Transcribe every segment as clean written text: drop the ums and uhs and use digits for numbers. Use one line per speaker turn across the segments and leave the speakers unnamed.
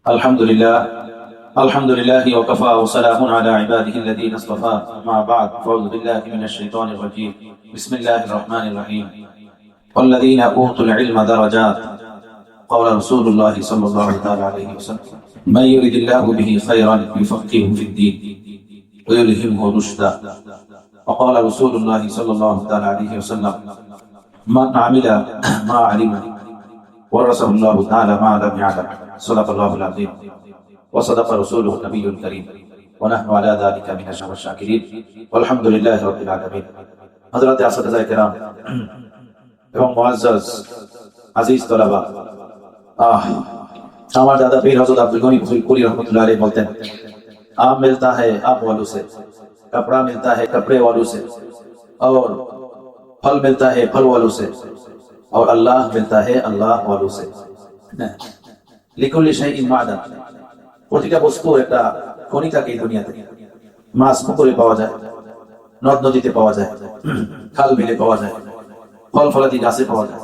الحمد لله الحمد لله وكفى وسلام على عباده الذين اصطفى. ما بعد فاعوذ بالله من الشيطان الرجيم. بسم الله الرحمن الرحيم. والذين اوتوا العلم درجات. قال رسول الله صلى الله عليه وسلم: من يرد الله به خيرا يفقهه في الدين ويلهمه رشدا. وقال رسول الله صلى الله عليه وسلم: من عمل ما علم ورثه الله تعالى ما لم يعلم. صدق الله العظيم وصدق رسوله النبي الكريم ونحن على ذلك من الشاكرين والحمد لله رب العالمين. হযরত আসহাবায়ে কেরাম এবং মুআজ্জাজ আজিজ তলাবা, আমার দাদা পীর হযরত আব্দুল গনি কুলি रहमतुल्लाह अलैह बोलते हैं, आम मिलता है आम वालों से, कपड़ा मिलता है कपड़े वालों से, और फल मिलता है फल वालों से, और अल्लाह मिलता है अल्लाह वालों से। লিকুল্লি শাইইন মাদান, প্রতিটা বস্তুর একটা খনি থাকে এই দুনিয়াতে। মাছ পুকুরে পাওয়া যায়, নদ নদীতে পাওয়া যায়, খাল বিলে পাওয়া যায়, ফল ফলাদি গাছে পাওয়া যায়,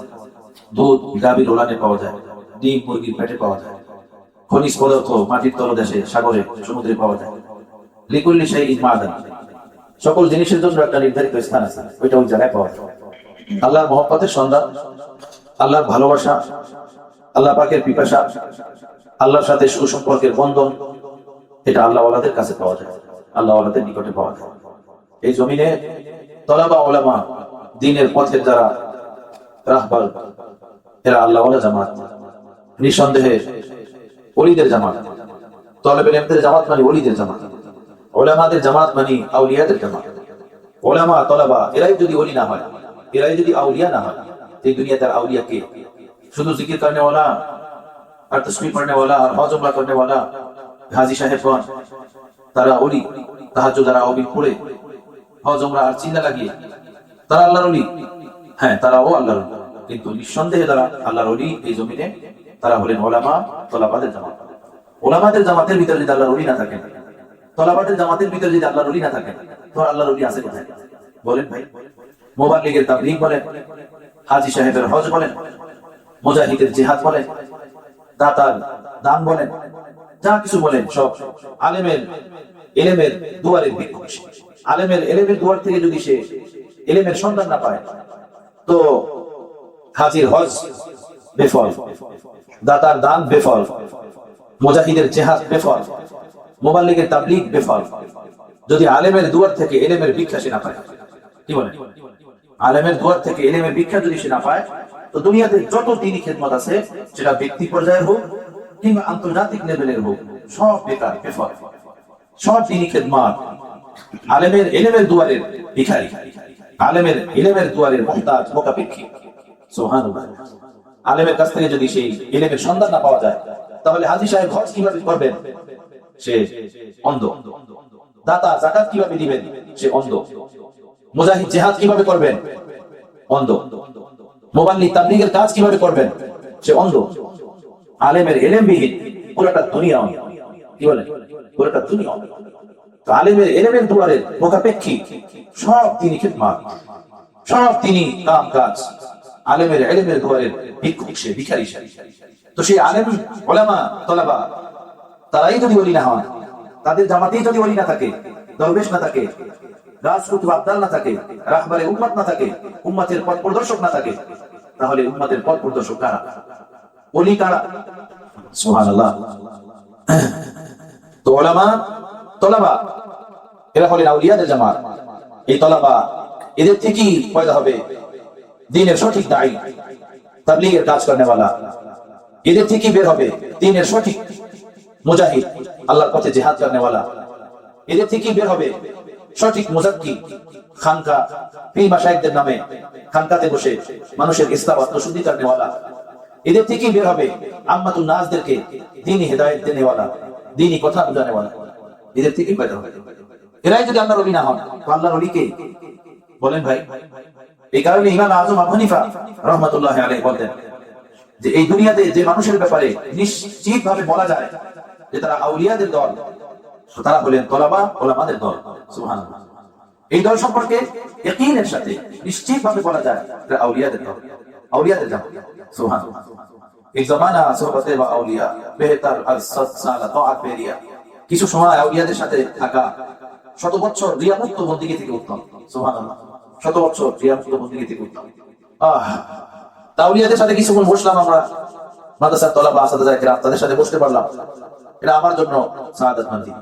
দুধ গাভীর ওলানে পাওয়া যায়, ডিম মুরগির পেটে পাওয়া যায়, খনিজ পদার্থ মাটির তলদেশে সাগরে সমুদ্রে পাওয়া যায়। লিকুল্লি শাইইন মাদান, সকল জিনিসের জন্য একটা নির্ধারিত স্থান আছে, ওইটা ওই জায়গায় পাওয়া যায়। আল্লাহর মহব্বতের সন্ধান, আল্লাহর ভালোবাসা, আল্লাহ পাকের পিপাসা, আল্লাহর সাথে সুসম্পর্কের বন্ধন, এটা আল্লাহ ওয়ালাদের কাছে পাওয়া যায়, আল্লাহ ওয়ালাদের নিকটে পাওয়া যায়। এই জমিনে তলাবা উলামা, দ্বীনের পথের যারা রাহবার, এরা আল্লাহ ওয়ালা জামাত, নিঃসন্দেহে ওলিদের জামাত। তলাবে ইলমের জামাত মানে ওলিদের জামাত, উলামাদের জামাত মানে আউলিয়াদের জামাত। উলামা তলাবা এরাই যদি ওলি না হয়, এরাই যদি আউলিয়া না হয়, এই দুনিয়াতে আর আউলিয়া কে? শুধু জিকির करने वाला और तस्बीह पढ़ने वाला और हज उमरा करने वाला हाजी साहेबগণ, তারা ওলি। তাহাজ্জুদ তারাবিহ পড়ে হজ উমরা আর চিন্তা লাগিয়ে তারা আল্লাহর ওলি। হ্যাঁ, তারাও আল্লাহর ওলি, কিন্তু নিঃসন্দেহে তারা আল্লাহর ওলি এই জমিনে। তারা হলেন উলামা তলাবাদের জামাত। উলামাদের জামাতের ভিতরে যদি আল্লাহর ওলি না থাকেন, তলাবাদের জামাতের ভিতরে যদি আল্লাহর ওলি না থাকেন, তো আল্লাহর ওলি আছে কোথায়? বলেন ভাই। মুবাল্লিগের তাবলীগ বলেন, হাজি সাহেবের হজ বলেন, মুজাহিদের জিহাদ বলেন, দাতার দান বলেন, যা কিছু বলেন সব আলেমের ইলমের দুয়ারের ভিক্ষুক। আলেমের ইলমের দুয়ার থেকে যদি সে ইলমের সন্ধান না পায়, তো হাজির হজ বেফল, দাতার দান বেফল, মুজাহিদের জিহাদ বেফল, মুবাল্লিগের তাবলীগ বেফল। যদি আলেমের দুয়ার থেকে ইলমের ভিক্ষা সে না পায়, কি বলেন? আলেমের দুয়ার থেকে ইলমের ভিক্ষা যদি সে না পায়, তো দুনিয়াতে যত দ্বীনি খেদমত আছে, সেটা ব্যক্তি পর্যায়ের হোক কিংবা আন্তর্জাতিক লেভেলের হোক, সব বেকার বেফল। সব দ্বীনি খেদমত আলেমের ইলমের দুয়ারের ভিখারি, আলেমের ইলমের দুয়ারের মুহতাজ মুকাফিকি। সুবহানাল্লাহ। আলেমের কাছ থেকে যদি সেই ইলমের সন্ধান না পাওয়া যায়, তাহলে হাজী সাহেব হজ কিভাবে করবেন? সে অন্ধ। দাতা যাকাত কিভাবে দিবেন? সে অন্ধ। মুজাহিদ জিহাদ কিভাবে করবেন? অন্ধ। মুবাল্লিগ তাবলীগের কাজ কিভাবে করবেন? সে অন্ধ। আলেমের ইলমবিহীন পুরোটা দুনিয়া অন্ধ। কি বলেন? পুরোটা দুনিয়া অন্ধ। তো আলেমের ইলমের দুয়ারের মুখাপেক্ষী সব তিনি খিদমত, সব তিনি কাম কাজ, আলেমের ইলমের দুয়ারের ভিক্ষুক, সে ভিখারি সে। তো সেই আলেম উলামা তলাবা তারাই যদি ওলি না হন, তাদের জামাতেই যদি ওলি না থাকে, দরবেশ না থাকে, রাজকুতুব আবদাল না থাকে, রাহবারে উম্মত না থাকে, উম্মতের পথ প্রদর্শক না থাকে, তাহলে উম্মতের পথ প্রদর্শক কারা? ওলি কারা? সুবহানাল্লাহ। তো উলামা তলাবা এরা হলেন আউলিয়াদের জামাত। এই তলাবা এদের থেকেই পয়দা হবে দ্বীনের সঠিক দায়ী, তাবলীগের কাজ করনেওয়ালা। এদের থেকেই বের হবে দ্বীনের সঠিক মুজাহিদ, আল্লাহর পথে জিহাদ করনেওয়ালা। এদের থেকেই বের হবে সঠিক মুজাক্কি, খানকা পীর মাশায়েখদের নামে খানকাতে বসে মানুষের ইসলাম আত্মশুদ্ধি করনেওয়ালা। এদের থেকেই বের হবে আম্মাতুন নাসদেরকে দ্বীনি হেদায়েত দেনেওয়ালা, দ্বীনি কথা বোঝানেওয়ালা। এদের থেকেই পয়দা হবে। এরাই যদি আল্লাহর ওলি না হন, তো আল্লাহর ওলি কে? বলেন ভাই। এই কারণে ইমাম আযম আবু হানিফা রাহমাতুল্লাহি আলাইহি বলতেন যে এই দুনিয়াতে যে মানুষের ব্যাপারে নিশ্চিত ভাবে বলা যায় যে তারা আউলিয়াদের দল, তারা হলেন তলাবা উলামাদের দল। সুবহানাল্লাহ। এই দল সম্পর্কে ইয়াকিনের সাথে নিশ্চিত ভাবে বলা যায় এটা আউলিয়াদের দল, আউলিয়াদের জামাত। সুবহানাল্লাহ। एक जमाना सोहबते व औलिया बेहतर আর 7 সাল তাআত বেরিয়া। কিছু সময় আউলিয়াদের সাথে থাকা শত বছর রিয়ামুক্ত বন্দেগী থেকে উত্তম। সুবহানাল্লাহ, শত বছর রিয়ামুক্ত বন্দেগী থেকে উত্তম। আউলিয়াদের সাথে কিছুক্ষণ বসলাম আমরা, মাদ্রাসার তলাবা আসাদায়ে কিরাম, তাদের সাথে বসতে পারলাম। এটা আমার জন্য সাআদাত মান্দি।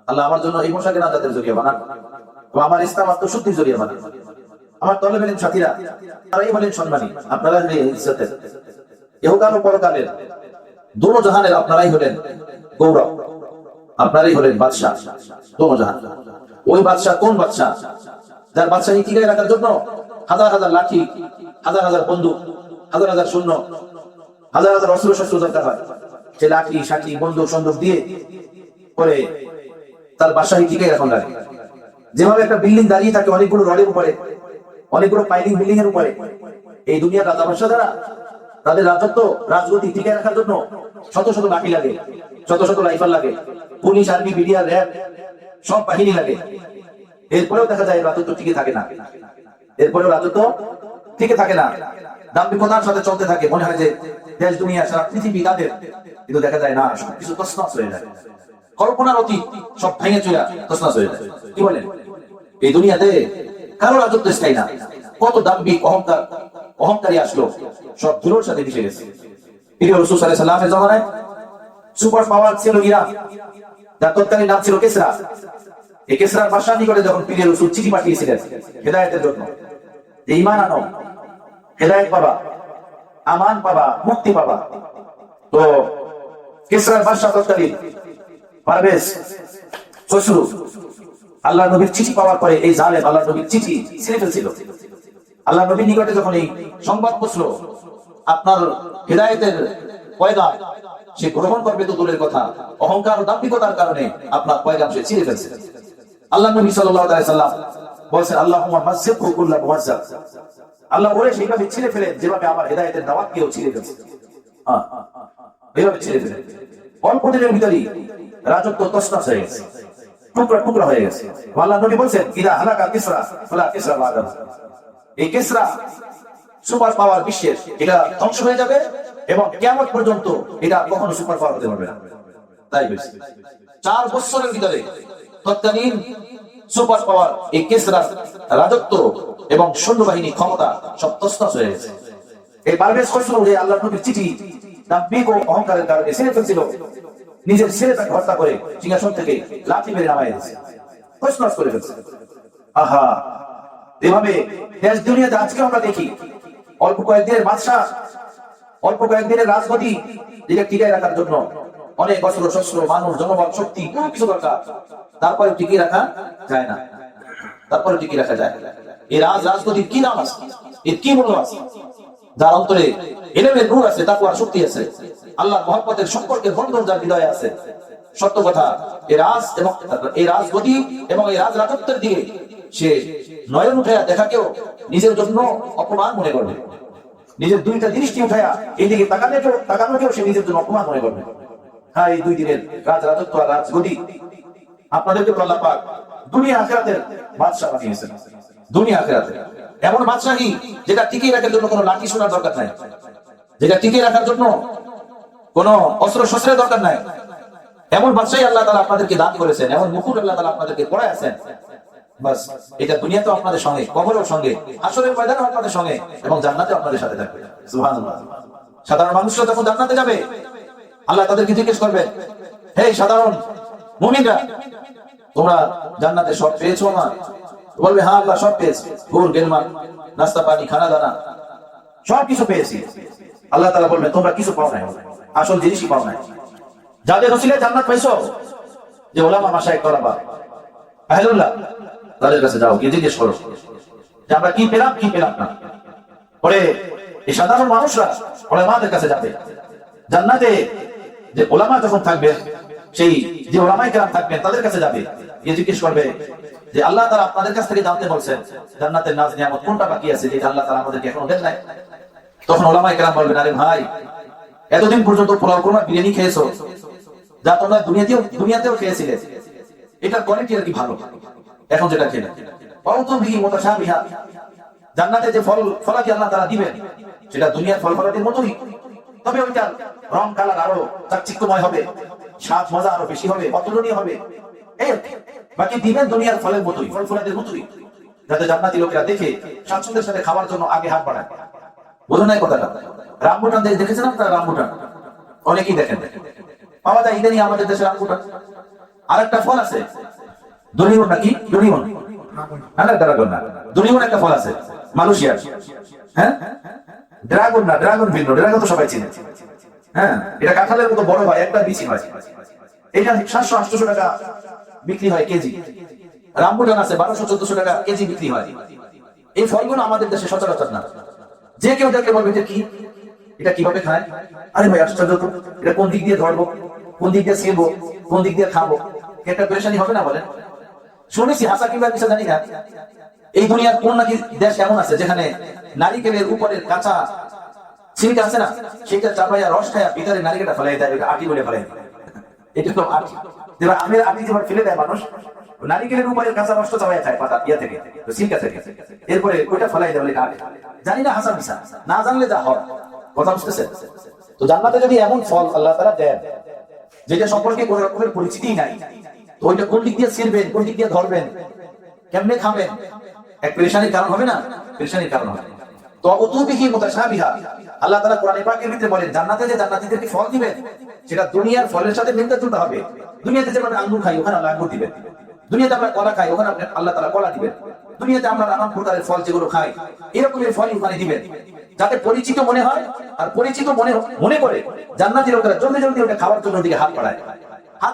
আল্লাহ আমার জন্য এই মশাকে নাজাতের জরিয়া বানান, আমার ইসলাম আত্মশুদ্ধির জরিয়া বানান। আমার তলেব ইলম সাথীরা তারাই হলেন সম্মানী, আপনারা হলেন ইজ্জতের। ইহকাল ও পরকালের দোনো জাহানের আপনারাই হলেন গৌরব, আপনারাই হলেন বাদশাহ দোনো জাহান। ওই বাদশাহ কোন বাদশাহ? যার বাদশাহী টিকায় রাখার জন্য হাজার হাজার লাঠি, হাজার হাজার বন্দুক, হাজার হাজার সৈন্য, হাজার হাজার অস্ত্র শস্ত্র দরকার হয়। যে লাঠি সাঠি বন্দুক সন্দুক দিয়ে করে তার বাদশাহী টিকায় রাখুন লাগে। যেভাবে একটা বিল্ডিং দাঁড়িয়ে থাকে অনেকগুলো রডের উপরে, অনেকগুলো পাইলিং বিল্ডিং এর উপরে, এই দুনিয়ার রাজা বাদশাহ দ্বারা তাদের রাজত্ব রাজগতি টিকে রাখার জন্য শত শত লাঠি লাগে, শত শত রাইফেল লাগে, পুলিশ আর্মি বিডিআর র্যাব সব বাহিনী লাগে। এরপরেও দেখা যায় রাজত্ব টিকে থাকে না, এরপরেও রাজত্ব টিকে থাকে না। দাম্ভিকতার সাথে চলতে থাকে, মনে হয় যে দেশ দুনিয়া সারা পৃথিবী তাদের, কিন্তু দেখা যায় না, সবকিছু তছনছ হয়ে যায়। কল্পনার অতীত সব ভেঙে চুরা তছনছ হয়ে যায়। কি বলেন? এই দুনিয়াতে কারো রাজত্ব স্থায়ী না। কত দাম্ভিক অহংকারী আসলো, সব ধুলোর সাথে মিশে গেছে। প্রিয় রাসূল সাল্লাল্লাহু আলাইহি ওয়াসাল্লামের জামানায় সুপার পাওয়ার ছিল ইরান, যার তৎকালীন নাম ছিল কিসরা। এই কিসরার বাদশাহ নিকটে যখন প্রিয় রাসূল চিঠি পাঠিয়েছিলেন হেদায়েতের জন্য, যে ঈমান আনো, হেদায়েত পাবা, আমান পাবা, মুক্তি পাবা, তো কিসরার বাদশাহ তৎকালীন পারভেজ খসরু আল্লাহ নবীর চিঠি পাওয়ার পরে এই জালেম আল্লাহ নবীর চিঠি ছিঁড়ে ফেলছিল। আল্লাহ নবীর নিকটে যখন এই সংবাদ পৌঁছলো আপনার হেদায়েতের পয়গাম সে গ্রহণ করবে তো দূরের কথা, অহংকার ও দাম্ভিকতার কারণে আপনার পয়গাম সে ছিঁড়ে ফেলছে। আল্লাহ নবী সাল্লাল্লাহু আলাইহি সাল্লাম বলেছেন, আল্লাহুম্মা মাসসিকহু কুল্লা মুমাজ্জাক। আল্লাহ ওরে সেইভাবে ছিঁড়ে ফেলেন যেভাবে আমার হেদায়েতের দাওয়াতকেও ছিঁড়ে ফেলছে। এইভাবে ছিঁড়ে ফেলেন। অল্প দিনের ভিতরেই রাজত্ব তছনছ হয়ে গেছে, টুকরা টুকরা হয়ে গেছে। আল্লাহ নবী বলেছেন, ইদা হালাকা কিসরা ফালা কিসরা বাদাহু। এই কিসরা সুপার পাওয়ার বিশ্বের, এটা ধ্বংস হয়ে যাবে এবং কিয়ামত পর্যন্ত এটা কখনো সুপার পাওয়ার হতে পারবে না। তাই হয়েছে 4 বছরের ভিতরে তৎকালীন সুপার পাওয়ার এই কিসরার রাজত্ব এবং সৈন্যবাহিনী ক্ষমতা সব তছনছ হয়ে গেছে। এই পারভেজ খসরু যে আল্লাহর নবীর চিঠি দাম্ভিক ও অহংকারের কারণে ছিঁড়ে ফেলছিল, নিজের ছেলেটাকে হত্যা করে সিংহাসন থেকে লাঠি মেরে নামায় দিয়েছে, তছনছ করে ফেলছে। আহা, এভাবে দেশ দুনিয়াতে আজকে আমরা দেখি অল্প কয়েকদিনের বাদশাহ, অল্প কয়েকদিনের রাজগতি যেটা টিকায় রাখার জন্য অনেক অস্ত্র শস্ত্র, মানুষ, জনবল, শক্তি কিছু দরকার, তারপরে টিকিয়ে রাখা যায় না, তারপরে টিকিয়ে রাখা যায়। এই রাজগতির কি নাম আছে, এর কি মূল্য আছে? যার অন্তরে ইলমের নূর আছে, তাকওয়ার শক্তি আছে, আল্লাহর মহব্বতের সম্পর্কের বন্ধন যার হৃদয়ে আছে, সত্য কথা এই রাজগতি এবং এই রাজরাজত্বের দিকে সে নয়ন উঠায়া দেখাকেও নিজের জন্য অপমান মনে করবে, নিজের দুইটা দৃষ্টি উঠায়া এইদিকে তাকানোকেও সে নিজের জন্য অপমান মনে করবে। হ্যাঁ, এই 2 দিনের রাজরাজত্ব আর রাজগতি আপনাদেরকে আল্লাহ পাক দুনিয়া আখিরাতের বাদশা বানিয়েছেন। দুনিয়া আখিরাতের এমন বাদশাহী যেটা টিকিয়ে রাখার জন্য কোনো লাঠি সোনার দরকার নাই, যেটা টিকিয়ে রাখার জন্য কোনো অস্ত্র শস্ত্রের দরকার নাই। এমন বাদশাহী আল্লাহ তাআলা আপনাদেরকে দান করেছেন, এমন মুকুট আল্লাহ তাআলা আপনাদেরকে পরাইছেন। বাস, এটা দুনিয়াতেও আপনাদের সঙ্গে, কবরেও সঙ্গে, হাসরের ময়দানেও আপনাদের সঙ্গে এবং জান্নাতেও আপনাদের সাথে থাকবে। সুবহানাল্লাহ। সাধারণ মানুষরা যখন জান্নাতে যাবে আল্লাহ তাদেরকে জিজ্ঞেস করবে, হে সাধারণ মুমিনরা, তোমরা জান্নাতে সব পেয়েছো না? বলবে, হ্যাঁ আল্লাহ সব পেয়েছি, হুর গেলমান, নাস্তা পানি, খানা দানা সব কিছু পেয়েছি। আল্লাহ তাআলা বলবেন, তোমরা কিছু পাও নাই, আসল জিনিসই পাও নাই। যাদের ওসিলায় জান্নাত পাইছো, যে ওলামা মাশায়েখ তলাবা আহলুল্লাহ, তাদের কাছে যাও, গিয়ে জিজ্ঞেস করো যে আমরা কি পেলাম কি পেলাম না। পরে এই সাধারণ মানুষরা ওলামাদের কাছে যাবে জান্নাতে। যে ওলামা যখন থাকবে, সেই যে ওলামায়ে কেরাম থাকবেন তাদের কাছে যাবে, গিয়ে জিজ্ঞেস করবে যে আল্লাহ তাআলা আপনাদের কাছ থেকে জানতে বলছেন জান্নাতের নাজ নিয়ামত কোনটা বাকি আছে যেটা আল্লাহ তাআলা আমাদেরকে এখনো দেন নাই। তখন ওলামায়ে কেরাম বলবেন, আরে ভাই, এতদিন পর্যন্ত পোলাও কোরমা বিরিয়ানি খেয়েছো, যা তোমরা দুনিয়াতেও খেয়েছিলে, এটার কোয়ালিটি আর কি ভালো, এখন যেটা খেলে জান্নাতে যে ফলাদি আল্লাহ তাআলা দিবেন সেটা দুনিয়ার ফল ফলাদির মতোই, তবে ওইটার রং কালার আরো চাকচিক্যময় হবে, স্বাদ মজা আরো বেশি হবে, অতুলনীয় হবে। এই বাকি দিবেন দুনিয়ার ফলের মতোই, ফল ফুলাদের মতোই, যাতে জান্নাতি লোকেরা দেখে স্বাচ্ছন্দ্যের সাথে খাওয়ার জন্য আগে হাত বাড়ায়। বোঝো নাই কথাটা? রামবুটান দেখেছেন আপনারা? রামবুটান অনেকেই দেখেন, পাওয়া যায় ইদানি আমাদের দেশে রামবুটান। আর একটা ফল আছে ডরিমন, নাকি ডরিমন, ড্রাগন না, ডরিমন একটা ফল আছে মালয়েশিয়ার। হ্যাঁ, ড্রাগন না, ড্রাগন ভিন্ন, ড্রাগন তো সবাই চিনে। হ্যাঁ, এটা কাঁঠালের মতো বড় হয়, একটা বিচি হয়। এটা 700-800 টাকা বিক্রি হয় কেজি। রামবুটান আছে 1200-1400 টাকা কেজি বিক্রি হয়। এই ফলগুলো আমাদের দেশে সচরাচর না। যে কেউ দেখে বলবে যে কি, এটা কিভাবে খায়? আরে ভাই আশ্চর্য তো, এটা কোন দিক দিয়ে ধরবো, কোন দিক দিয়ে ছিলবো, কোন দিক দিয়ে খাবো, একটা পেরেশানি হবে না বলেন? শুনেছি হাসা কিংবা কিছু জানি না, এই দুনিয়ার কোন নাকি দেশ এমন আছে যেখানে নারিকেলের উপরের কাঁচা ছিলকা আছে না, সেটা চাপাইয়া রস খায়া ভিতরে নারিকেলটা ফেলাই দেয়, আটি বলে ফেলাই। এটা তো আটি, যেবার আমের আটি যেবার ফেলে দেয় মানুষ, নারিকেলের উপরের কাঁচা রসটা চাপাইয়া খায় পাতা ইয়া থেকে, ছিলকা থেকে, এরপরে ওইটা ফেলাই দেয় বলে আটি। জানি না হাসা মিশা, না জানলে যা হয়। কথা বুঝতেছে? তো জান্নাতে যদি এমন ফল আল্লাহ তাআলা দেন যেটা সম্পর্কে কোনো রকমের পরিচিতিই নাই, তো ওইটা কোন দিক দিয়ে ছিড়বেন, কোন দিক দিয়ে ধরবেন, কেমনে খাবেন, এক পেরেশানির কারণ হবে না? পেরেশানির কারণ হবে। তো উতুবিহি মুতাশাবিহা, আল্লাহ তাআলা কোরআনে পাকের ভিতরে বলেন জান্নাতে যে জান্নাতীদেরকে ফল দিবেন সেটা দুনিয়ার ফলের সাথে মিলতে জুলতে হবে। দুনিয়াতে যেমন আঙ্গুর খাই ওখানে আল্লাহ আঙ্গুর দিবেন, দুনিয়াতে আমরা কলা খাই ওখানে আল্লাহ তাআলা কলা দিবেন, দুনিয়াতে আমরা নানান প্রকারের ফল যেগুলো খাই এরকমের ফলই ওখানে দিবেন, যাতে পরিচিত মনে হয়। আর পরিচিত মনে করে জান্নাতি লোকেরা জলদি জলদি ওটা খাওয়ার জন্য দিকে হাত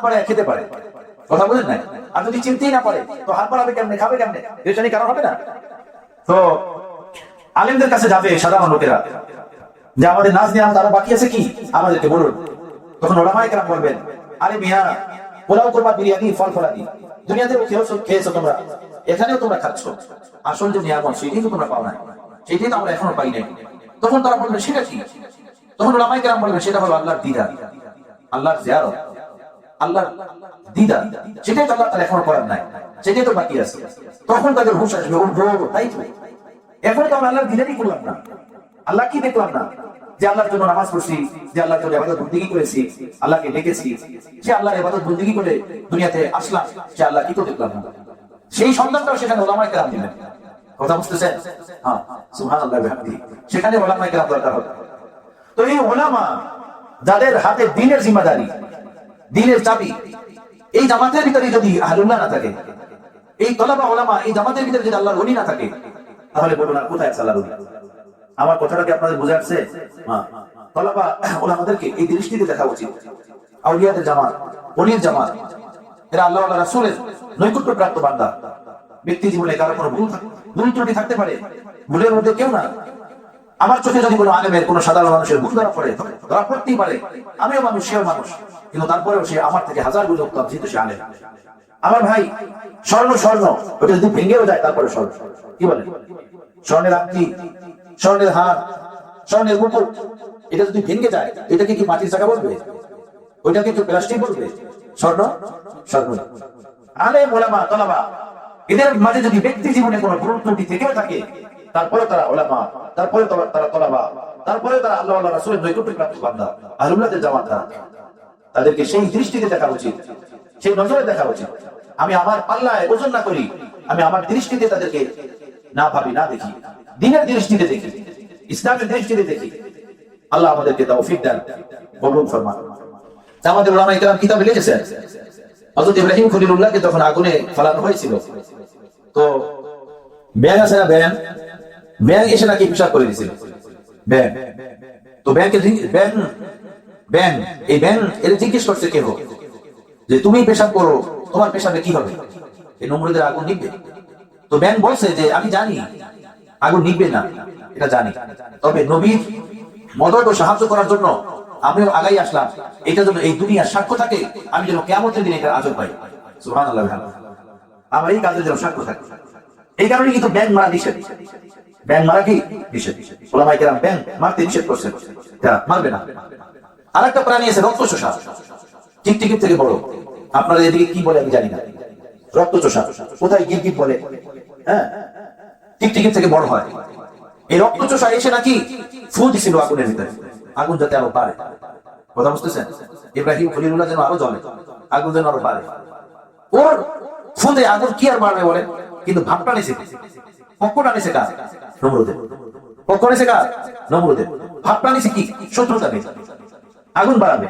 বাড়ায় খেতে পারে। কথা বলেন নাই? আর যদি চিনতেই না পারে তো হাত বাড়াবে কেমনে, খাবে কেমনে? পেরেশানি কারণ হবে না? তো আলেমদের কাছে যাবে সাধারণ লোকেরা যে আমাদের নাচ নিয়ে আরো বাকি আছে, কি আমাদেরকে বলুন। তখন ওলামায়ে কেরাম বলবেন, আরে মিয়া, পোলাও করবা, বিরিয়ানি, ফল ফলাদি দুনিয়াতেও খেয়েছো তোমরা, এখানেও তোমরা খাচ্ছ, আসল যে নিয়ামত সেটাই তো তোমরা পাও না, সেটাই তো আমরা এখনো পাই নাই। তখন তারা বলবেন সেটা কি? তখন ওলামায়ে কেরাম বলবেন সেটা হলো আল্লাহর দিদার, আল্লাহর জিয়ারত, আল্লাহর দিদার। সেটাই তো আল্লাহ তাআলা এখনো করার নাই, সেটাই তো বাকি আছে। তখন তাদের হুঁশ আসবে, তাই তো এখন তো আমরা আল্লাহর দিদারই করলাম না, আল্লাহ কি দেখলাম না, যে আল্লাহর জন্য নামাজ পড়ছি, যে আল্লাহর জন্য ইবাদত বন্দেগী করেছি, আল্লাহকে ডেকেছি, সে আল্লাহর ইবাদত বন্দেগী করে দুনিয়াতে আসলাম, সে আল্লাহ কি তো দেখলাম না। সেই সন্ধানটাও সেখানে ওলামায়ে কেরাম দিবেন। কথা বুঝতেছেন? হ্যাঁ, সুবহানাল্লাহ বিহামদিহি, সেখানে ওলামায়ে কেরাম দরকার হবে। তো এই ওলামা যাদের হাতে দ্বীনের জিম্মাদারি, দ্বীনের চাবি, এই জামাতের ভিতরে যদি আহলুল্লাহ না থাকে, এই তলাবা ওলামা এই জামাতের ভিতরে যদি আল্লাহর ওলি না থাকে, তাহলে বলুন আর কোথায় আছে আল্লাহর ওলি? আমার কথাটা কি আপনাদের বুঝে আসছে? তলাবা ওলামাদেরকে এই দৃষ্টিতে দেখা উচিত। আউলিয়াদের জামাত, ওলির জামাত, এরা আল্লাহ ওয়া রাসূলের নৈকট্য প্রাপ্ত বান্দা। ব্যক্তি জীবনে কারো কোনো ভুল ত্রুটি থাকতে পারে, ভুলের মধ্যে কেউ না। আমার চোখে যদি কোনো আলেমের, কোনো সাধারণ মানুষের ভুল ধরা পড়তেই পারে, আমিও মানুষ, সেও মানুষ, কিন্তু তারপরেও সে আমার থেকে 1000 গুণ উত্তম, যেহেতু সে আলেম। আমার ভাই, স্বর্ণ ওটা যদি ভেঙেও যায় তারপরে স্বর্ণ, কি বলে? স্বর্ণের আংটি, স্বর্ণের হার, স্বর্ণের মুকুট, এটা যদি ভেঙে যায় এটাকে কি মাটির চাকা বলবে? ওইটাকে কি প্লাস্টিক বলবে? স্বর্ণ। আলেম, ওলামা, তলাবা, এদের মাঝে যদি ব্যক্তি জীবনে কোনো ভুল ত্রুটি থেকেও থাকে, তারপরে তারা ওলামা, তারপরে তারা তলাবা, তারপরে তারা আল্লাহ ওয়া রাসূলের নৈকট্য প্রাপ্ত বান্দা, আহলুল্লাহদের জামাত। তাদেরকে সেই দৃষ্টিতে দেখা উচিত, সেই নজরে দেখা উচিত। আমি আমার পাল্লায় ওজন না করি, আমি আমার দৃষ্টিতে তাদেরকে না ভাবি, না দেখি, দ্বীনের দৃষ্টিতে দেখি, ইসলামের দৃষ্টিতে দেখি। আল্লাহ আমাদেরকে তৌফিক দেন, কবুল ফরমান। আমাদের উলামায়ে কেরাম কিতাবে লিখেছেন, হযরত ইব্রাহিম খলিলুল্লাহকে যখন আগুনে ফেলানো হয়েছিল, তো ব্যাঙ আছে না, ব্যাঙ এসে নাকি পেশাব করে দিয়েছিল। ব্যাঙ তো ব্যাঙ এই ব্যাঙ এর জিজ্ঞেস করছে কেহ যে তুমি পেশাব করো, তোমার পেশাবে কি হবে? এই নমরুদের আগুন নিবে? তো ব্যাঙ বলছে যে আমি জানি আগুন নিবে না, এটা জানি, তবে নবীর মদত ও সাহায্য করার জন্য আমিও আগাই আসলাম, এটা যেন এই দুনিয়ার সাক্ষ্য থাকে, আমি যেন কিয়ামতের দিনে এটা আজর পাই। সুবহানাল্লাহ, আমার এই কাজের যেন সাক্ষ্য থাকে। এই কারণে কিন্তু ব্যাঙ মারা নিষেধ, ব্যাঙ মারা কি নিষেধ। ওলামায়ে কেরাম ব্যাঙ মারতে নিষেধ করছেন, এটা মারবে না। আরেকটা প্রাণী আছে রক্তচোষা, টিকটিকির থেকে বড়, আপনারা এদিকে কি বলে আমি জানি না, রক্তচোষা কোথায় গিরগিট বলে, হ্যাঁ, টিকটিকির থেকে বড় হয়। এই রক্তচোষা এসে নাকি ফু দিছিল আগুনের ভিতরে, আগুন যাতে আরো বাড়ে। কথা বুঝতেছেন? ইব্রাহিম খলিলুল্লাহ যেন আরো জ্বলে, আগুন যেন আরো বাড়ে। ওর ফুঁদে আগুন কি আর বাড়বে বলেন? কিন্তু ভাবটা নিছে, পক্ষটা নিছে কার? নমরুদের। পক্ষ নিছে কার? নমরুদের। ভাবটা নিছে কি? শত্রুতা নেই, আগুন বাড়াবে।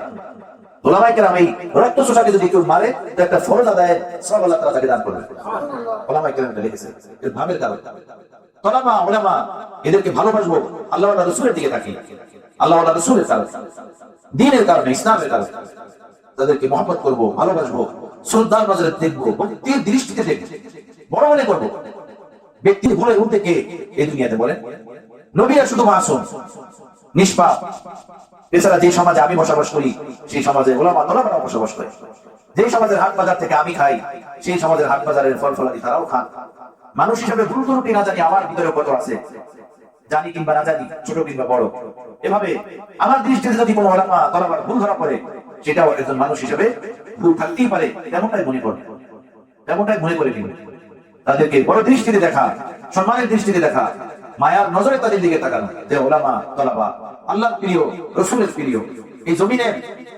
ওলামায়ে কেরাম এই রক্ত চোষাকে যদি কেউ মারে, তো একটা ফরজ আদায়ের সওয়াব আল্লাহ তাআলা তাকে দান করবে। ওলামায়ে কেরাম এটা লিখেছে, এর ভাবের কারণ। তলামা ওলামা এদেরকে ভালোবাসবো আল্লাহ ওয়ালা রাসূলের দিকে তাকিয়ে, আল্লাহ ওয়ালা রাসূলের কারণে, দ্বীনের কারণে, ইসলামের কারণে তাদেরকে মহব্বত করব, ভালোবাসবো, শ্রদ্ধার নজরে দেখবো, ভক্তির দৃষ্টিতে দেখবো, বড় মনে করবো। ব্যক্তি ভুলে উঠতে কে এই দুনিয়াতে বলেন? নবীরা শুধু মাসুম, নিষ্পাপ। এছাড়া যে সমাজে আমি বসবাস করি, সেই সমাজে ওলামা তোলামারা বসবাস করে। যে সমাজের হাট বাজার থেকে আমি খাই, সেই সমাজের হাট বাজারের ফল ফলাদি তারাও খান। মানুষ হিসেবে ভুল ত্রুটি না জানি আমার ভিতরে কত আছে, জানি কিংবা না জানি, ছোট কিংবা বড়, এভাবে আমার দৃষ্টিতে যদি কোনো ওলামা তোলামার ভুল ধরা পড়ে, সেটাও একজন মানুষ হিসেবে ভুল থাকতেই পারে, তেমনটাই মনে করে, তেমনটাই মনে করে নিন। তাদেরকে বড় দৃষ্টিতে দেখা, সম্মানের দৃষ্টিতে দেখা, মায়ার নজরে তাদের দিকে তাকানো, যে ওলামা তোলাবা আল্লাহর প্রিয়, রাসূলের প্রিয়। এই জমিনে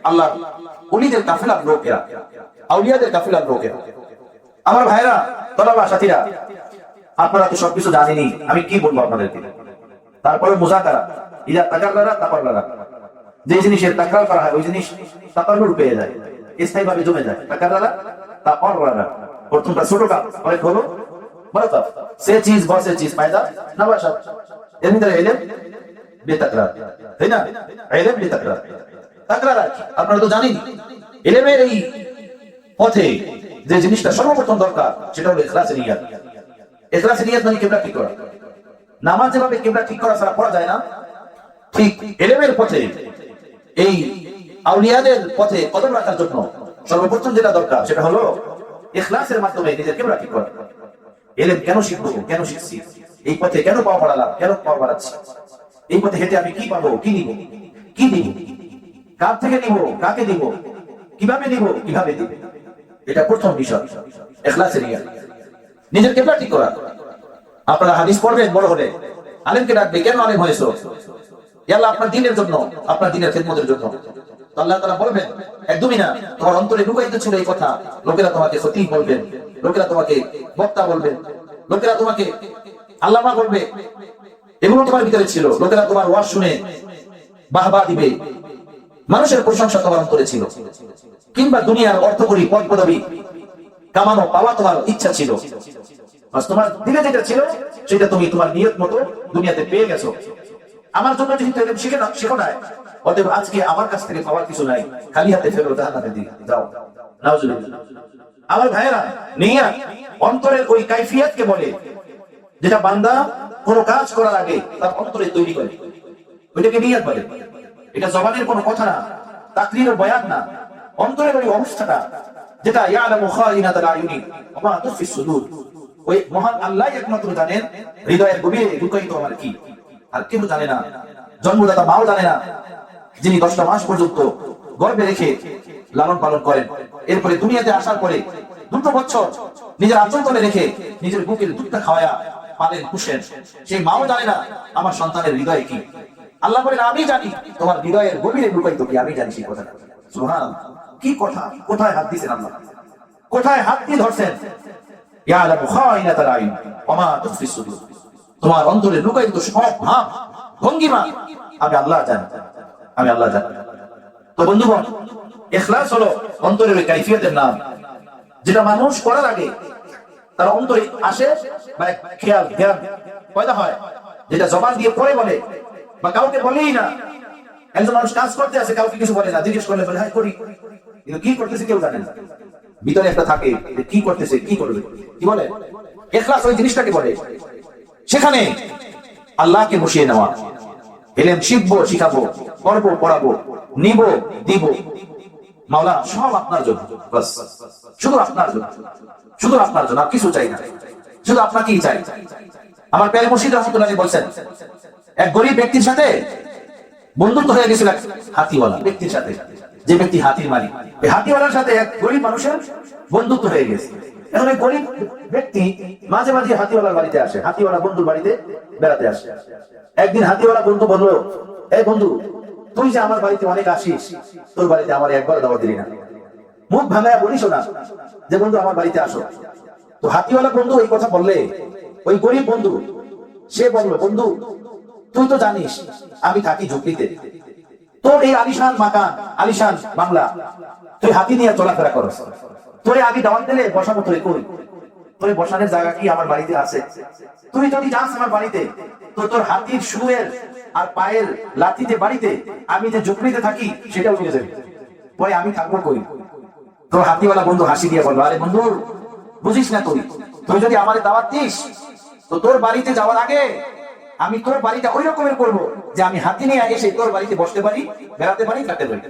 আল্লাহর ওলিদের কাফেলার লোকেরা, আউলিয়াদের কাফেলার লোকেরা। আমার ভাইরা, তোলাবা সাথীরা, আপনারা তো সবকিছু জানেনই, আমি কি বলবো আপনাদেরকে? তারপরে মুযাকারা, ইযা তাকাররারা তাকাররারা, যে জিনিসের তাকরার করা হয় ওই জিনিস তাকাররুর পেয়ে যায়, স্থায়ীভাবে জমে যায়। তাকাররারা তাকাররারা, প্রথমটা ছোট কাপ, অনেক হলো বড় কাপ। সে চিজ বসে চিজ ফায়দা নবাশাত, এর ভিতরে ইলম বেতাকরার, তাই না? ইলম বেতাকরার, তাকরার আপনারা তো জানেন। ইলমের এই পথে যে জিনিসটা সর্বপ্রথম দরকার, সেটা হলো ইখলাসের নিয়ত। ইখলাসের নিয়ত মানে কিবলা ঠিক করা। নামাজ যেভাবে কিবলা ঠিক করা ছাড়া পড়া যায় না, ঠিক ইলমের পথে, এই আউলিয়াদের পথে কদম রাখার জন্য সর্বপ্রথম যেটা দরকার, সেটা হলো ইখলাসের মাধ্যমে নিজের কিবলা ঠিক করা। ইলম কেন শিখবো, কেন শিখছি, এই পথে কেন পাওয়া বাড়ালাম, কেন পাওয়া বাড়াচ্ছি, এই পথে হেঁটে আমি কি পাবো, কি নিব, কি দিব, কার থেকে নিব, কাকে দিব, কিভাবে নিব, কিভাবে দিব, এটা প্রথম বিষয়। ইখলাসের নিয়ত, নিজের কিবলা ঠিক করা। আপনারা হাদিস পড়বেন, বড় হলে আলেমকে ডাকবে, কেন আলেম হয়েছো? আল্লাহ আপনার দ্বীনের জন্য, আপনার দ্বীনের খিদমতের জন্য। তো আল্লাহ তাআলা বলবেন, একদমই না, তোমার অন্তরে লুকায়িত ছিল এই কথা, লোকেরা তোমাকে খতীব বলবেন, লোকেরা তোমাকে বক্তা বলবেন, লোকেরা তোমাকে আল্লামা বলবে, এগুলো তোমার ভিতরে ছিল। লোকেরা তোমার ওয়াজ শুনে বাহবা দিবে, মানুষের প্রশংসা তোমার অন্তরে ছিল, কিংবা দুনিয়ার অর্থকরী পদ পদবী কামানো পাওয়া তোমার ইচ্ছা ছিল। তোমার দিলে যেটা ছিল, সেটা তুমি তোমার নিয়ত মতো দুনিয়াতে পেয়ে গেছো। আমার জন্য যেহেতু এরকম শিখো নাই, অতএব আজকে আমার কাছ থেকে পাওয়ার কিছু নাই, খালি হাতে ফেরো, জান্নাতে দিয়ে যাও। নাউজুবিল্লাহ। আমার ভাইয়েরা, নিয়ত অন্তরের ওই কাইফিয়াতকে বলে, যেটা বান্দা কোনো কাজ করার আগে তার অন্তরে তৈরি করে, ওইটাকে নিয়ত বলে। এটা জবানের কোনো কথা না, তাকরীর বয়ান না, অন্তরের ওই অবস্থাটা, যেটা ইয়ালামু খাইনাতাল আয়ুনি ওয়া মা তুখফিস সুদূর। ওই মহান আল্লাহ একমাত্র জানেন হৃদয়ের গভীরে লুকায়িত আমার কি, আর কেউ জানে না। জন্মদাতা মাও জানে না, যিনি 10টা মাস পর্যন্ত গর্ভে রেখে লালন পালন করেন, এরপরে দুনিয়াতে আসার পরে 2 বছর নিজের আঁচল তলে রেখে নিজের বুকের দুধটা খাওয়ায়া পালেন, পুষেন, সেই মাও জানে না আমার সন্তানের হৃদয়ে কি। আল্লাহ বলেন, আমি জানি তোমার হৃদয়ের গভীরে লুকায়িত কি, আমি জানি সেই কথাটা। সুবহানাল্লাহ, কি কথা! কোথায় হাত দিয়েছেন আল্লাহ, কোথায় হাত দিয়ে ধরছেন? ইয়ালামু খাইনাতাল আয়ুন ওয়া মা তুখফিস সুদূর। তোমার অন্তরে লুকায়িত সব ভাব ভঙ্গিমা আমি আল্লাহ জানি, আমি আল্লাহ জানি। তো বন্ধুগণ, ইখলাস হলো অন্তরের ওই কাইফিয়তের নাম, যেটা মানুষ করার আগে তার অন্তরে আসে, মানে খেয়াল জ্ঞান পয়দা হয়, যেটা জবান দিয়ে পড়ে বলে বা কাউকে বলেই না। একজন মানুষ কাজ করতে আসে, কাউকে কিছু বলে না, জিজ্ঞেস করলে বলে হ্যাঁ করি, কিন্তু কি করতেছে কেউ জানে না। ভিতরে একটা থাকে, কি করতেছে, কি করবে, কি বলে। ইখলাস ওই জিনিসটাকে বলে, সেখানে আল্লাহকে বসিয়ে নেওয়া। ইলম শিখবো, শিখাবো, পড়বো, পড়াবো, নিব, দিব, মাওলা সব আপনার জন্য, বাস শুধু আপনার জন্য, শুধু আপনার জন্য, আর কিছু চাই না, শুধু আপনাকেই চাই। আমার পীর মুর্শিদ রাহমাতুল্লাহ আলাইহি বলছেন, এক গরিব ব্যক্তির সাথে বন্ধুত্ব হয়ে গেছিল এক হাতিওয়ালা ব্যক্তির সাথে, যে ব্যক্তি হাতির মালিক। এই হাতিওয়ালার সাথে এক গরিব মানুষের বন্ধুত্ব হয়ে গেছে। এখন এই গরিব ব্যক্তি মাঝে মাঝে হাতিওয়ালার বাড়িতে আসে, হাতিওয়ালা বন্ধুর বাড়িতে বেড়াতে আসে। একদিন হাতিওয়ালা বন্ধু বললো, এই বন্ধু, তুই যে আমার বাড়িতে অনেক আসিস, তোর বাড়িতে আমার একবার দাওয়াত দিলি না। মুখ ভাঙায় বলিস না যে বন্ধু আমার বাড়িতে আসো। তো হাতিওয়ালা বন্ধু ওই কথা বললে ওই গরিব বন্ধু সে বললো, বন্ধু তুই তো জানিস আমি থাকি ঝুঁকিতে, তোর এই আলিশান মাকান আলিশান বাংলা, তুই হাতি নিয়ে চলাফেরা করস, তোরে আমি দাওয়াত দিলে বসাবো তোরে কই? তোর বসানোর জায়গা কি আমার বাড়িতে আছে? তুই যদি যাস আমার বাড়িতে তো তোর হাতির শুয়ের আর পায়ের লাঠিতে বাড়িতে আমি যে ঝুঁকড়িতে থাকি সেটাও নিয়ে যাবি, পরে আমি থাকবো কই? তোর হাতিওয়ালা বন্ধু হাসি দিয়ে বললো, আরে বন্ধু বুঝিস না, তুই যদি আমার দাওয়াত দিস তো তোর বাড়িতে যাওয়ার আগে আমি তোর বাড়িটা ওই রকমের করবো যে আমি হাতি নিয়ে এসে তোর বাড়িতে বসতে পারি, বেড়াতে পারি, থাকতে পারি।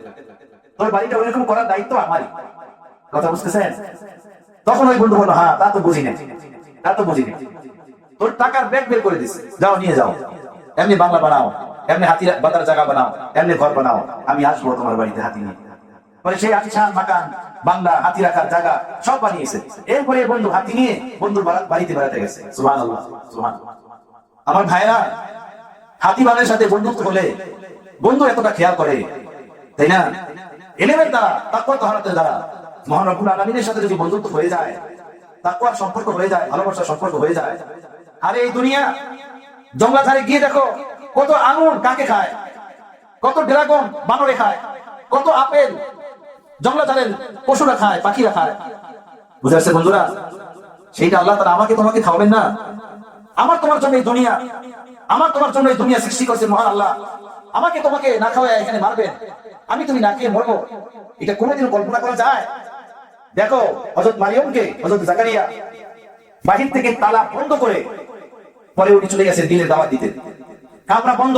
তোর বাড়িটা ওই রকম করার দায়িত্ব আমারই। কথা বুঝতেছেন? তখন ওই বন্ধু বললো, হ্যাঁ তা তো বুঝি না, তা তো বুঝি না। তোর টাকার ব্যাগ বের করে দিস, যাও নিয়ে যাও, এমনি বাংলা বানাও, এমনি হাতি বাঁধার জায়গা বানাও, এমনি ঘর বানাও, আমি আসবো তোমার বাড়িতে হাতি নিয়ে। পরে সেই আলিশান মাকান বাংলা হাতি রাখার জায়গা সব বানিয়েছে। এরপরে বন্ধু হাতি নিয়ে বন্ধুর বাড়িতে বেড়াতে গেছে। সুবহানাল্লাহ, সুবহানাল্লাহ। আমার ভাইরা, হাতিবানের সাথে বন্ধুত্ব হলে বন্ধু এতটা খেয়াল করে, তাই না? এলেমের দ্বারা, তাকওয়া তাহারাতের দ্বারা মহান রব্বুল আলামিনের সাথে যদি বন্ধুত্ব হয়ে যায়, তাকওয়ার সম্পর্ক হয়ে যায়, ভালোবাসার সম্পর্ক হয়ে যায়। আর এই দুনিয়া জঙ্গলাধারে গিয়ে দেখো কত আঙুর কাকে খায়, কত ড্রাগন বানরে খায়, কত আপেল জঙ্গলাধারের পশুরা খায়, পাখিরা খায়। বুঝে আসছে বন্ধুরা? সেইটা আল্লাহ তাআলা আমাকে তোমাকে খাওয়াবেন না? আমার তোমার জন্য এই দুনিয়া, আমার তোমার জন্য এই দুনিয়া সৃষ্টি করেছে মহান আল্লাহ। আমাকে তোমাকে না খাওয়ায় এখানে মারবেন, আমি তুমি না খেয়ে মরবো, এটা কোনোদিন কল্পনা করা যায়? দেখো হযরত মারিয়মকে হযরত জাকারিয়া বাহির থেকে তালা বন্ধ করে পরে উনি চলে গেছে দিনের দাওয়াত দিতে, কামরা বন্ধ।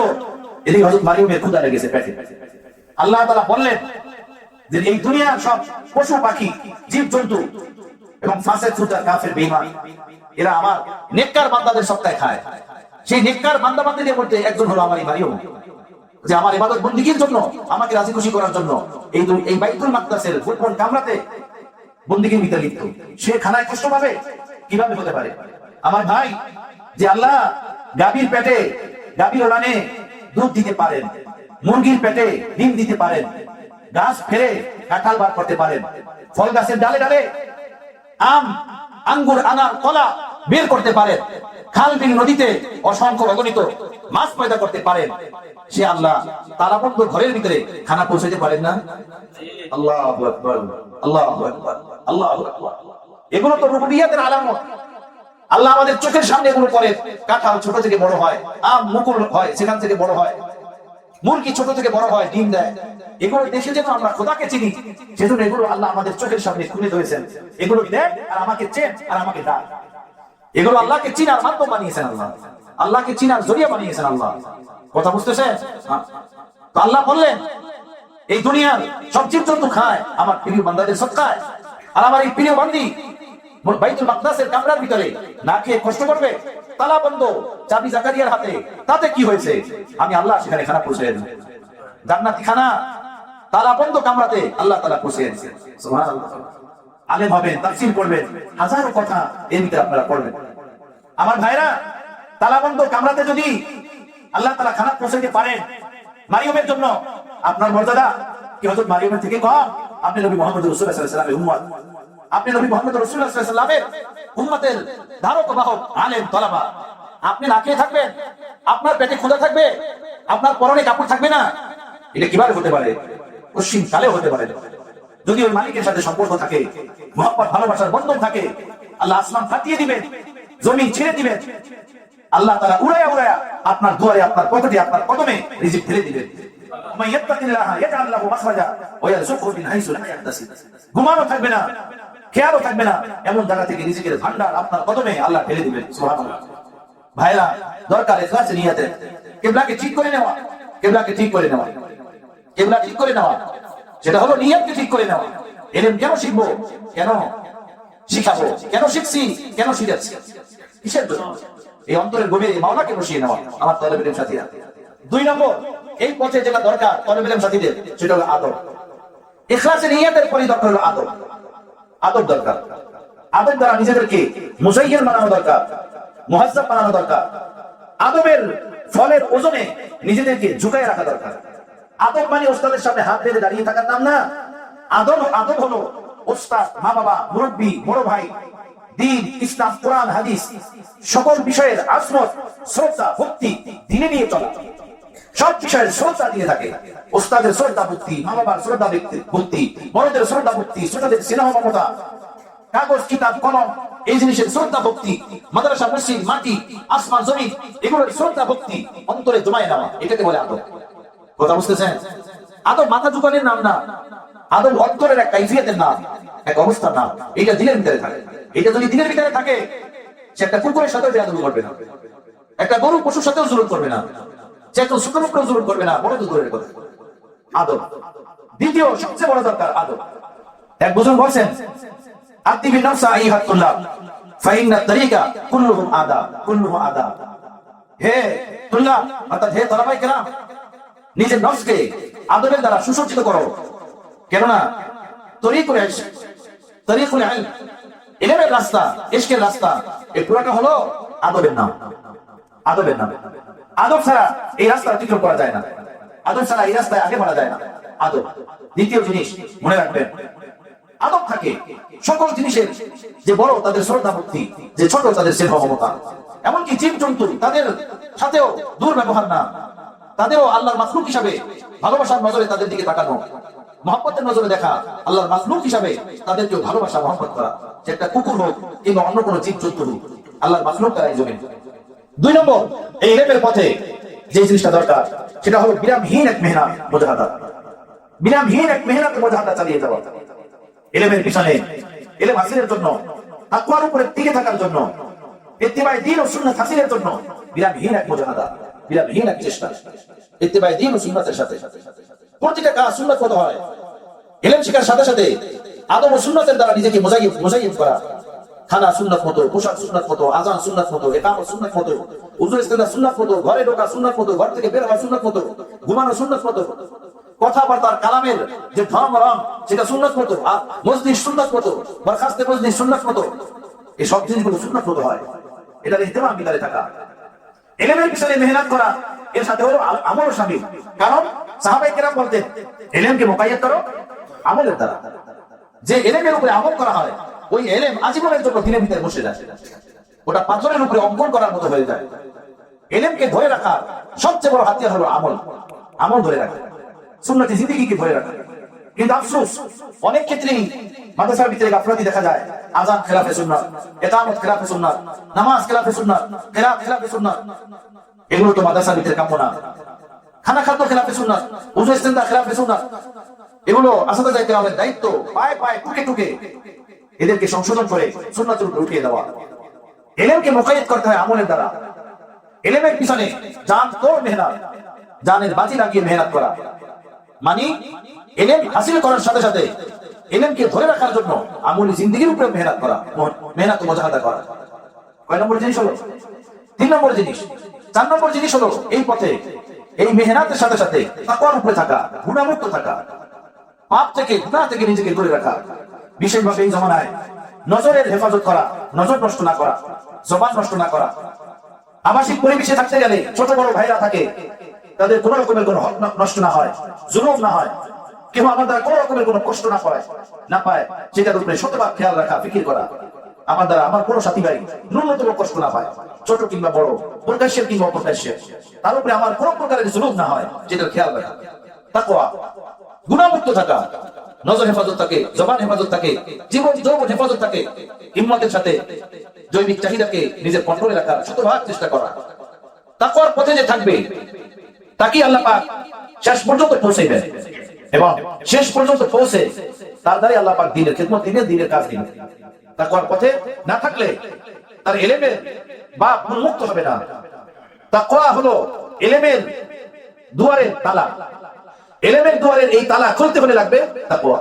এদিকে হযরত মারিয়মের ক্ষুধা লেগেছে পেটে। আল্লাহ তাআলা বললেন যে এই দুনিয়ার সব পশু পাখি জীব জন্তু এবং ফাসিক ফুরতার কাফের বেঈমান এরা আমার নেককার বান্দাদের সত্তায় খায়। সেই নেককার বান্দা বান্দীদের মধ্যে একজন হলো আমার মারিয়ম, যে আমার ইবাদত বন্দেগীর জন্য, আমাকে রাজি খুশি করার জন্য এই বাইতুল মাকদাসের গোপন কামরাতে বন্দেগীর ভিতরে লিপ্ত। সে খানায় কষ্ট পাবে কিভাবে হতে পারে? আমার ভাই, যে আল্লাহ গাভীর পেটে, গাভীর ওলানে দুধ দিতে পারেন, মুরগির পেটে ডিম দিতে পারেন, গাছ ফেলে কাঁঠাল বার করতে পারেন, ফল গাছের ডালে ডালে আম, আঙ্গুর, আনার, কলা বের করতে পারেন, খাল বিল নদীতে অসংখ্য অগণিত মাছ পয়দা করতে পারেন, সে আল্লাহ তালাবদ্ধ ঘরের ভিতরে খানা পৌঁছাতে পারেন না? আল্লাহু আকবার, আল্লাহু আকবার, আল্লাহু আকবার। এগুলো তো রুবুবিয়্যাতের আলামত। আল্লাহ আমাদের চোখের সামনে এগুলো করে। কাঁঠাল ছোট থেকে বড় হয়, আম মুকুল হয়, সেখান থেকে বড় হয়, মুরগি ছোট থেকে বড় হয়, ডিম দেয়। এগুলো দেখে যেন আমরা খোদাকে চিনি, সেজন্য এগুলো আল্লাহ আমাদের চোখের সামনে খুলে ধরেছেন। এগুলো দেখ আর আমাকে চেন আর আমাকে ডাক। এগুলো আল্লাহকে চিনার মাধ্যম বানিয়েছেন আল্লাহ, আল্লাহকে চিনার জরিয়া বানিয়েছেন আল্লাহ। কথা বুঝতেছেন? তো আল্লাহ বললেন এই দুনিয়ার সব জীবজন্তু খায় আমার প্রিয় বান্দাদের সদকায়, আর আমার এই প্রিয় বান্দি বাইতুল মাকদাসের কামরার ভিতরে না খেয়ে কষ্ট করবে, তালা বন্ধ, চাবি জাকারিয়ার হাতে, তাতে কি হয়েছে? আমি আল্লাহ সেখানে খানা পৌঁছে দেব, জান্নাতি খানা, তালা বন্ধ কামরাতে আল্লাহ তাআলা পৌঁছে দিয়েছেন। সুবহানাল্লাহ। আলেম হবেন, তাফসীর পড়বেন, হাজারো কথা এর ভিতরে আপনারা পড়বেন। আমার ভাইরা, তালা বন্ধ কামরাতে যদি আল্লাহ তাআলা খানা পৌঁছাতে পারেন মারিয়মের জন্য, আপনার মর্যাদা কি হযরত মারিয়মের থেকে কম? আপনি নবী মুহাম্মদ রাসূলুল্লাহ সাল্লাল্লাহু আলাইহি ওয়াসাল্লামের উম্মত, আপনি নবী মুহাম্মদ রাসূলুল্লাহ সাল্লাল্লাহু আলাইহি ওয়াসাল্লামের উম্মতের ধারক বাহক, আলেম তলাবা। আপনি না খেয়ে থাকবেন, আপনার পেটে ক্ষুধা থাকবে, আপনার পরনে কাপড় থাকবে না, এটা কিভাবে হতে পারে? পশ্চিম কালেও হতে পারে। যদি ওই মালিকের সাথে সম্পর্ক থাকে, মহব্বত ভালোবাসার বন্ধন থাকে, আল্লাহ আসমান ফাটিয়ে দিবেন, জমিন ছেড়ে দিবেন, আল্লাহ তাআলা উড়ায়া উড়ায়া আপনার দুয়ারে, আপনার পকেটে, আপনার কদমে রিজিক ঢেলে দিবেন। ঘুমানো থাকবে না, খেয়ালও থাকবে না, এমন জায়গা থেকে রিজিকের ভান্ডার আপনার কদমে আল্লাহ ঢেলে দিবেন। সুবহানাল্লাহ। ভাইরা, দরকার ইখলাসে নিয়তে কিবলাকে ঠিক করে নেওয়া, কিবলাকে ঠিক করে নেওয়া, কিবলা ঠিক করে নেওয়া, সেটা হলো নিয়তকে ঠিক করে নেওয়া। ইলম কেন শিখবো, কেন শিখাবো, কেন শিখছি, কেন শিখাচ্ছি, কিসের জন্য? এই অন্তরের গভীরে মাওলাকে বসিয়ে নেওয়া। আমার তালেব ইলম সাথীরা, 2 নম্বর এই পথে যেটা দরকার তালেব ইলম সাথীদের, সেটা হলো আদব। ইখলাসে নিয়তের পরে দরকার হলো আদব। আদব দরকার। আদব দ্বারা নিজেদেরকে মুজাইয়্যিন বানানো দরকার, মুহাজ্জাব বানানো দরকার। আদবের ফলের ওজনে নিজেদেরকে ঝুঁকায় রাখা দরকার। আদব মানে ওস্তাদের সামনে হাত বেঁধে দাঁড়িয়ে থাকার নাম না। আদব আদব হলো ওস্তাদ, মা বাবা, মুরব্বী, বড় ভাই, দ্বীন, ইসলাম, কোরআন, হাদিস সকল বিষয়ের আসমত, শ্রদ্ধা, ভক্তি দিনে নিয়ে চলা। সব বিষয়ের শ্রদ্ধা দিয়ে থাকে। ওস্তাদের শ্রদ্ধা ভক্তি, মা বাবার শ্রদ্ধা ভক্তি, বড়দের শ্রদ্ধা ভক্তি, ছোটদের স্নেহ মমতা, কাগজ, কিতাব, কলম, এই জিনিসের শ্রদ্ধা ভক্তি, মাদ্রাসা, মসজিদ, মাটি, আসমান, জমিন, এগুলোর শ্রদ্ধা ভক্তি অন্তরে জমায় নেওয়া, এটাকে বলে আদব। কথা বুঝতেছেন? আদব মাথা ঝুঁকানোর নাম না, আদব অন্তরের এক কাইফিয়তের নাম, এক অবস্থার নাম। এটা দিলের ভিতরে থাকে। এটা যদি দিলের ভিতরে থাকে, সে একটা কুকুরের সাথেও বেয়াদবি করবে না, একটা গরু পশুর সাথেও জুলুম করবে না, সে একজন ছোট লোককেও জুলুম করবে না, বড় দূরের কথা। আদব দ্বিতীয় সবচেয়ে বড় দরকার আদব। এক বুজুর্গ বলছেন, আতিবি নাফসা আইহাতুল্লাহ ফাইন্না তারিকা কুল্লুহুম আদাব, কুল্লুহু আদাব। হে তুল্লাহ, অর্থাৎ হে তলাবাই কেরাম, নিজের নফসকে আদবের দ্বারা সুসজ্জিত করো, কেননা তরিকুল ইশক, তরিকুল ইলম, ইলমের রাস্তা, ইশকের রাস্তা, এই পুরোটা হলো আদবের নাম। আদবের নাম। আদব ছাড়া এই রাস্তা অতিক্রম করা যায় না, আদব ছাড়া এই রাস্তায় আগে বাড়া যায় না। আদব দ্বিতীয় জিনিস মনে রাখবেন। আদব থাকে সকল জিনিসের, যে বড় তাদের শ্রদ্ধা ভক্তি, যে ছোট তাদের স্নেহ মমতা, এমনকি জীব জন্তু তাদের সাথেও দুর্ব্যবহার না, তাদেরও আল্লাহর মাখলুক হিসাবে ভালোবাসার নজরে তাদের দিকে তাকানো, মহব্বতের নজরে দেখা, আল্লাহর মাখলুক হিসাবে তাদেরকেও ভালোবাসা মহব্বত করা। সে একটা কুকুর হোক কিংবা অন্য কোনো জীব জন্তু হোক, আল্লাহর মাখলুক তারা এই জমিন। দুই নম্বর, এই ইলমের পথে যে জিনিসটা দরকার সেটা হলো বিরামহীন এক মেহনত, মুজাহাদা। বিরামহীন এক মেহনত, মুজাহাদা চালিয়ে যাওয়া। ইলমের পিছনে, ইলম হাসিলের জন্য, তাকওয়ার উপরে টিকে থাকার জন্য, ইত্তিবাই দ্বীন ও সুন্নাত হাসিলের জন্য বিরামহীন এক মুজাহাদা, বিরামহীন এক চেষ্টা। ইত্তিবাই দ্বীন ও সুন্নাতের সাথে প্রতিটা কাজ সুন্নাত মতো হয়। ইলম শেখার সাথে সাথে আদব ও সুন্নাতের দ্বারা নিজেকে মোজাইয়েব করা। খানা সুন্নাত মতো, পোশাক সুন্নাত মতো, আযান সুন্নাত মতো, ইকামত সুন্নাত মতো, উযু ইস্তেদা সুন্নাত মতো, ঘরে ঢোকা সুন্নাত মতো, ঘর থেকে বের হওয়া সুন্নাত মতো, ঘুমানো সুন্নাত মতো, কথাবার্তার কালামের যে ধর্ম রং সেটা সুন্নাত মতো, আর মজলিস সুন্নাত মতো, বরখাস্তে মজলিস সুন্নাত মতো, এই সব জিনিসগুলো সুন্নাত মতো হয়। এটার ইহতিমাম ভিতরে থাকা, ইলমের পিছনে মেহনত করা, এর সাথে হলো আমলও শামিল। কারণ সাহাবায়ে কেরাম বলতেন, ইলমকে মুকাইয়াদ করো আমলের দ্বারা। যে ইলমের উপরে আমল করা হয়, ওই ইলম আজীবনের জন্য দিনের ভিতরে বসে যায়, ওটা পাথরের উপরে অঙ্কন করার মতো হয়ে যায়। ইলমকে ধরে রাখার সবচেয়ে বড় হাতিয়ার হলো আমল, আমল ধরে রাখা, সুন্নতি জিন্দেগিকে ধরে রাখা। কিন্তু আফসোস, অনেক ক্ষেত্রেই মাদ্রাসার ভিতরে গাফলাতি দেখা যায়। আযান খেলাফে সুন্নাত, ইকামত খেলাফে সুন্নাত, নামাজ খেলাফে সুন্নাত, কিরাত খেলাফে সুন্নাত, এগুলো তো মাদ্রাসার ভিতরে কাম্য না। খানা খাদ্য খেলাফে সুন্নাত, উযু ইস্তেনজা খেলাফে সুন্নাত, এগুলো আসাদায়ে কেরামের দায়িত্ব পায়ে পায়ে টুকে টুকে এদেরকে সংশোধন করে সুন্নাতের উপরে উঠিয়ে দেওয়া। ইলমকে মুকাইয়াদ করতে হয় আমলের দ্বারা। ইলমের পিছনে জান তোর মেহনত, জানের বাজি লাগিয়ে মেহনত করা, মানে ইলম হাসিল করার সাথে সাথে ইলমকে ধরে রাখার জন্য আমলি জিন্দেগির উপরে মেহনত করা, মেহনত মুজাহাদা করা। কয় নম্বর জিনিস হলো? 3 নম্বর জিনিস। 4 নম্বর জিনিস হলো এই পথে, এই মেহনতের সাথে সাথে তাকওয়ার উপরে থাকা, গুনাহমুক্ত থাকা, পাপ থেকে, গুনাহ থেকে নিজেকে দূরে রাখা। বিশেষভাবে এই জমানায় নজরের হেফাজত করা, নজর নষ্ট না করা, জবান নষ্ট না করা। আবাসিক পরিবেশে থাকতে গেলে ছোট বড় ভাইরা থাকে, তাদের কোন রকমের কোনো হক নষ্ট না হয়, জুলুম না হয়, কেউ আমার দ্বারা কোন রকমের কোনো কষ্ট না পায়, সেটার উপরে শতভাগ খেয়াল রাখা, ফিকির করা। আমার দ্বারা আমার কোনো সাথী ভাই ন্যূনতম কষ্ট না পায়, ছোট কিংবা বড়, প্রকাশ্যের কিংবা অপ্রকাশ্যের, তার উপরে আমার কোন প্রকারের জুলুম না হয়, সেটার খেয়াল রাখা। তাকওয়া, গুনাহমুক্ত থাকা, নজর হেফাজত থাকে, জবান হেফাজত থাকে, জীবন যৌবন হেফাজত থাকে, হিম্মতের সাথে জৈবিক চাহিদাকে নিজের কন্ট্রোলে রাখার শতভাগ চেষ্টা করা। তাকওয়ার পথে যে থাকবে তাকে আল্লাহ পাক শেষ পর্যন্ত পৌঁছাইবেন, এবং শেষ পর্যন্ত পৌঁছে তার দ্বারাই আল্লাহ পাক দ্বীনের খিদমত দিবেন, দ্বীনের কাজ দিবেন। তাকওয়ার পথে না থাকলে তার ইলমের বাপ উন্মুক্ত হবে না। তাকওয়া হলো ইলমের দুয়ারের তালা। ইলমের দুয়ারের এই তালা খুলতে হলে লাগবে তাকওয়া।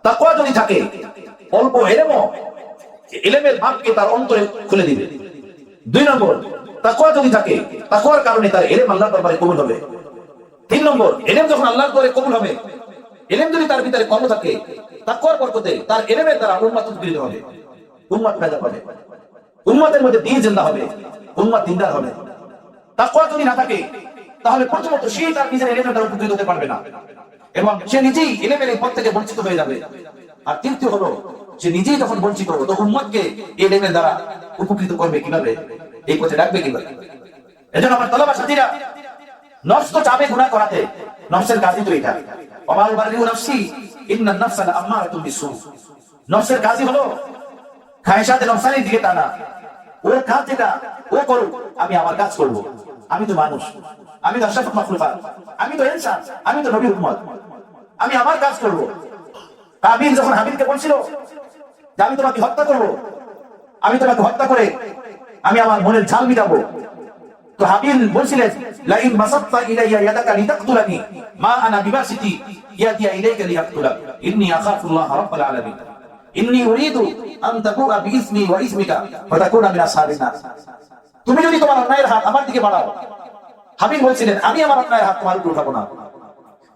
তাকওয়া যদি থাকে, অল্প ইলমও ইলমের বাপকে তার অন্তরে খুলে দিবে। 2 নম্বর, তাকওয়া যদি থাকে, তাকওয়ার কারণে তার ইলম আল্লাহর দরবারে কবুল হবে। 3 নম্বর, ইলম যখন আল্লাহর দরবারে কবুল হবে, ইলম যদি তার ভিতরে কম থাকে, তাকওয়ার বরকতে তার ইলমের দ্বারা উম্মত উদ্বৃত হবে, উম্মত পয়দা হবে, উম্মতের মধ্যে দ্বীন জিন্দা হবে, উম্মত দ্বীনদার হবে। তাকওয়া যদি না থাকে, তাহলে প্রথমত সে তার নিজের এলেমের দ্বারা উপকৃত হতে পারবে না এবং সে নিজেই এলেমের এই পথ থেকে বঞ্চিত হয়ে যাবে। আর তৃতীয় হলো সে নিজেই যখন বঞ্চিত হলো তো উম্মতকে এলেমের দ্বারা উপকৃত করবে কিভাবে, এই পথে রাখবে কিভাবে? এজন্য আমার তলবা সাথীরা, নফস তো চাবে গুনাহ করাতে, নফসের কাজই তো এটা। ওয়া উবারিউ নাফসি ইন্নান নাফসা লাআম্মারাতুম বিসু। নফসের কাজই হলো খায়শাতে নফসানির দিকে টানা। ওর কাজ যেটা ও করুক, আমি আমার কাজ করব। আমি তো মানুষ, আমি তো আশরাফুল মাখলুকাত, আমি তো ইনসান, আমি তো নবীর উম্মত, আমি আমার কাজ করব। কাবিল যখন হাবিলকে বলছিল যে আমি তোমাকে হত্যা করব, আমি তোমাকে হত্যা করে আমি আমার মনের ঝাল মিটাবো, তো হাবিল বলছিলেন লাইন বাসাত্তা ইলাইয়া ইয়াদাকা লিতাকতুলানি মা আনা বিবাসিতি ইয়াদিয়া ইলাইকা লিয়াকতুলাক ইন্নী আখাফুল্লাহ রাব্বাল আলামিন ইন্নী উরিদু আন তাকুরা বিইসমি ওয়া ইসমিকা ওয়া তাকুনা মিন আসহাবিন নাস। তুমি যদি তোমার অন্যায়ের হাত আমার দিকে বাড়াও, হাবিল বলছিলেন আমি আমার অন্যায়ের হাত তোমার উপর উঠাবো না,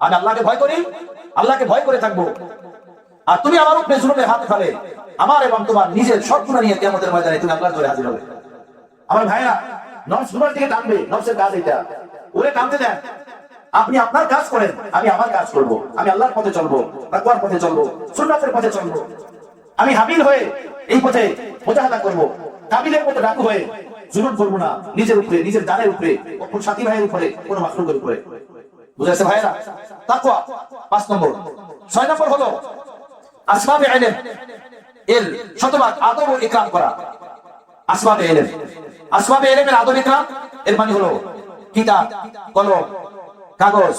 আমি আল্লাহকে ভয় করি, আল্লাহকে ভয় করে থাকবো। আর তুমি আমার উপরে জুলুমের হাত উঠালে আমার এবং তোমার নিজের সব গুনাহ নিয়ে কিয়ামতের ময়দানে তুমি আল্লাহর দরবারে হাজির হবে। আমার ভাইরা, নফস গুনার দিকে টানবে, নফসের কাজ এটা, ওরে টানতে দেন। আপনি আপনার কাজ করেন, আমি আমার কাজ করব, আমি আল্লাহর পথে চলবো, তাকওয়ার পথে চলবো, সুন্নাতের পথে চলবো। আমি হাবিল হয়ে এই পথে মুজাহাদা করব, কাবিলের মতো ডাকু হয়ে জুলুম করব না নিজের উপরে, নিজের জানের উপরে, কোন সাথী ভাইয়ের উপরে, কোন মাখলুকের উপরে। বুঝাইছে ভাইরা? তাকওয়া 5 নম্বর। 6 নম্বর হলো আসবাবে ইলম, এর শতভাগ আদব ও ইকরাম করা। আসবাবে ইলম, আসবাবে ইলমের আদব ইকরাম এর মানে হলো কিতাব, কলম, কাগজ,